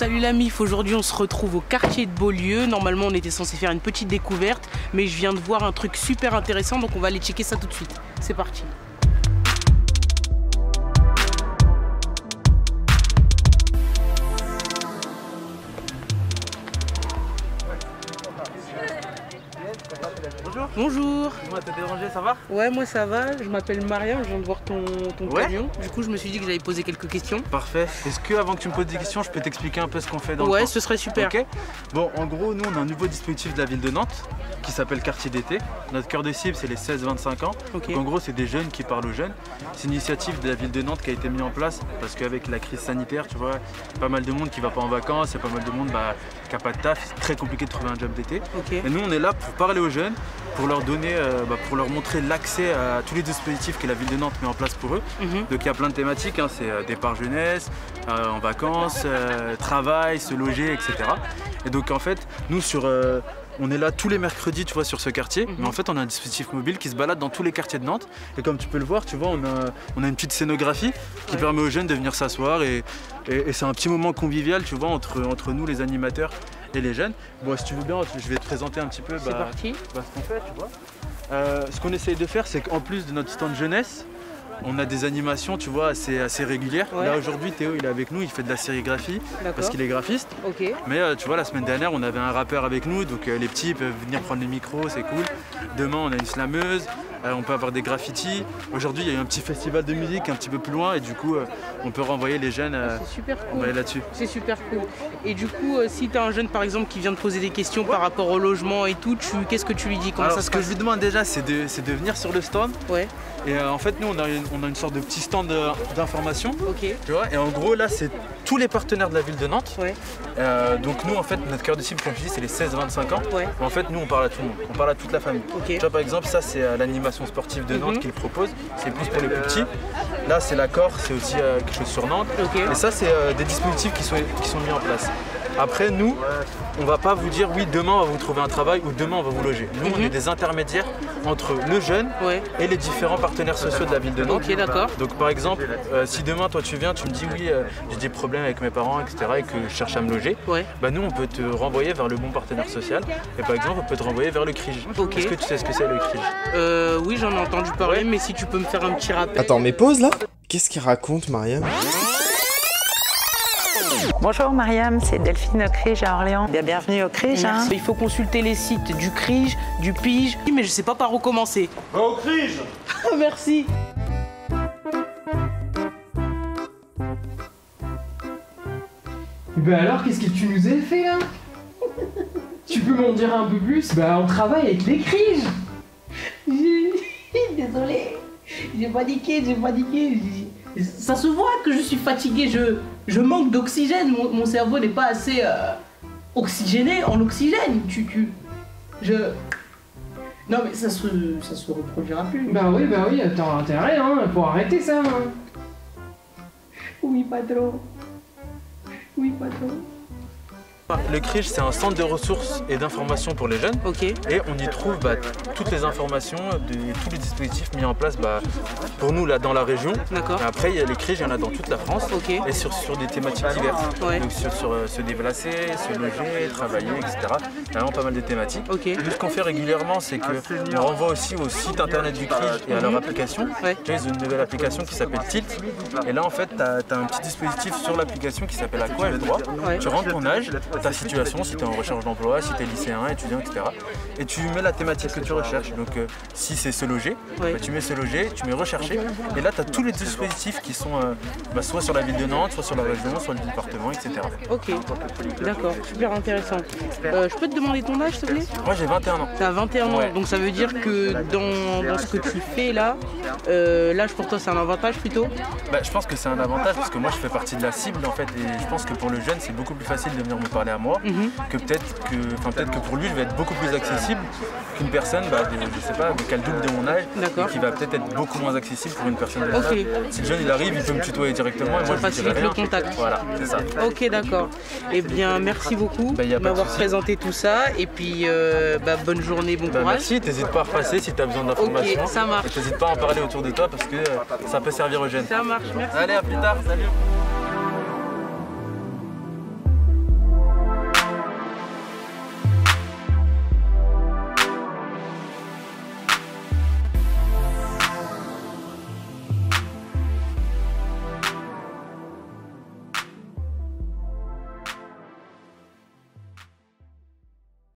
Salut la MIF, aujourd'hui on se retrouve au quartier de Beaulieu. Normalement on était censé faire une petite découverte, mais je viens de voir un truc super intéressant, donc on va aller checker ça tout de suite. C'est parti. Bonjour. Bonjour. Moi t'as dérangé, ça va? Ouais, moi ça va, je m'appelle Mariam, je viens de voir ton camion. Du coup je me suis dit que j'allais poser quelques questions. Parfait. Est-ce que avant que tu me poses des questions, je peux t'expliquer un peu ce qu'on fait dans le Ouais, coin? ce serait super. Ok. Bon, en gros, nous on a un nouveau dispositif de la ville de Nantes qui s'appelle Quartier d'été. Notre cœur de cible c'est les 16-25 ans. Ok. Donc en gros c'est des jeunes qui parlent aux jeunes. C'est une initiative de la ville de Nantes qui a été mise en place parce qu'avec la crise sanitaire, tu vois, pas mal de monde qui va pas en vacances, il y a pas mal de monde qui a pas de taf, c'est très compliqué de trouver un job d'été. Ok. Et nous on est là pour parler aux jeunes, pour leur donner, pour leur montrer l'accès à tous les dispositifs que la ville de Nantes met en place pour eux. Donc il y a plein de thématiques, hein, c'est départ jeunesse, en vacances, travail, se loger, etc. Et donc en fait, nous on est là tous les mercredis, tu vois, sur ce quartier. Mais en fait, on a un dispositif mobile qui se balade dans tous les quartiers de Nantes. Et comme tu peux le voir, tu vois, on a une petite scénographie qui permet aux jeunes de venir s'asseoir. Et c'est un petit moment convivial, tu vois, entre nous, les animateurs et les jeunes. Bon, si tu veux bien, je vais te présenter un petit peu C'est parti. ce qu'on fait, tu vois. Ce qu'on essaye de faire, c'est qu'en plus de notre stand jeunesse, on a des animations, tu vois, assez régulières. Ouais. Là aujourd'hui, Théo, il est avec nous, il fait de la sérigraphie parce qu'il est graphiste. Ok. Mais tu vois, la semaine dernière, on avait un rappeur avec nous, donc les petits peuvent venir prendre le micro, c'est cool. Demain, on a une slameuse, on peut avoir des graffitis. Aujourd'hui, il y a eu un petit festival de musique un petit peu plus loin et du coup, on peut renvoyer les jeunes C'est super cool. là-dessus. C'est super cool. Et du coup, si tu as un jeune par exemple qui vient te poser des questions par rapport au logement et tout, qu'est-ce que tu lui dis? Comment Alors, ça se ce que passe? je lui demande déjà, c'est de venir sur le stand. Ouais, Et en fait, nous, on a une sorte de petit stand d'information. ok. Tu vois, et en gros, là, c'est tous les partenaires de la ville de Nantes. Ouais, Donc nous, en fait, notre cœur de cible, comme je dis, c'est les 16-25 ans. ouais. Mais en fait, nous, on parle à tout le monde. On parle à toute la famille. Ok. Tu vois, par exemple, ça, c'est l'animation sportive de Nantes qu'ils proposent. C'est plus pour les plus petits. Là, c'est l'accord, c'est aussi quelque chose sur Nantes. Ok. Et ça, c'est des dispositifs qui sont mis en place. Après, nous, on va pas vous dire oui, demain, on va vous trouver un travail ou demain, on va vous loger. Nous, on est des intermédiaires entre le jeune Ouais. et les différents partenaires sociaux de la ville de Nantes. Ok, d'accord. Donc par exemple, si demain toi tu viens, tu me dis oui, j'ai des problèmes avec mes parents, etc. et que je cherche à me loger, Ouais. bah nous on peut te renvoyer vers le bon partenaire social. Et par exemple, on peut te renvoyer vers le CRIJ. Ok. Est-ce que tu sais ce que c'est le CRIJ? Oui, j'en ai entendu parler, mais si tu peux me faire un petit rappel. Attends, mais pause là? Qu'est-ce qu'il raconte, Mariam? Bonjour Mariam, c'est Delphine au CRIJ à Orléans. Bienvenue au CRIJ. Hein. Il faut consulter les sites du CRIJ, du PIJ, mais je sais pas par où commencer. Va au CRIJ! Merci. Bah alors, qu'est-ce que tu nous as fait là? Tu peux m'en dire un peu plus? Bah on travaille avec les CRIJ. Désolée, j'ai paniqué. Ça se voit que je suis fatiguée, je manque d'oxygène, mon cerveau n'est pas assez oxygéné en oxygène. Non mais ça se reproduira plus. Bah oui, t'as intérêt, hein, faut arrêter ça. Hein. Oui, patron. Oui, patron. Le CRIJ, c'est un centre de ressources et d'information pour les jeunes. Ok. Et on y trouve toutes les informations de tous les dispositifs mis en place pour nous là dans la région. D'accord. Et après, il y a les CRIJ, il y en a dans toute la France. Ok. Et sur des thématiques diverses. Ouais. Donc sur se déplacer, se loger, travailler, etc. Il y a vraiment pas mal de thématiques. Ok. Nous, ce qu'on fait régulièrement, c'est qu'on renvoie aussi au site internet du CRIJ et à leur application. Ouais. Tu vois, ils ont une nouvelle application qui s'appelle Tilt. Et là, en fait, tu as un petit dispositif sur l'application qui s'appelle À quoi ai-je droit. Ouais. Tu rentres ton âge, ta situation, si tu es en recherche d'emploi, si tu es lycéen, étudiant, etc. Et tu mets la thématique que tu recherches. Donc si c'est se loger, Ouais. tu mets se loger, tu mets rechercher. Et là, tu as tous les dispositifs qui sont soit sur la ville de Nantes, soit sur la région, soit le département, etc. Ok, d'accord, super intéressant. Je peux te demander ton âge, s'il te plaît? Moi, j'ai 21 ans. T'as 21 ans, Ouais. donc ça veut dire que dans ce que tu fais là, l'âge pour toi c'est un avantage plutôt? Je pense que c'est un avantage parce que moi, je fais partie de la cible en fait. Et je pense que pour le jeune, c'est beaucoup plus facile de venir me parler à moi. Que peut-être que pour lui, je vais être beaucoup plus accessible qu'une personne, je sais pas, qui a le double de mon âge, D'accord. et qui va peut-être être beaucoup moins accessible pour une personne de mon Ok. âge. Si le jeune il arrive, il peut me tutoyer directement et moi je lui facilite dirai rien. le contact. Voilà, c'est ça. Ok, d'accord. Eh bien, merci beaucoup Y a de pas de m'avoir souci. présenté tout ça. Et puis, bonne journée, bon courage. Merci, t'hésites pas à repasser si tu as besoin d'informations. Ok, ça marche. Et t'hésites pas à en parler autour de toi parce que ça peut servir aux jeunes. Ça marche, merci. Allez, à plus tard, salut.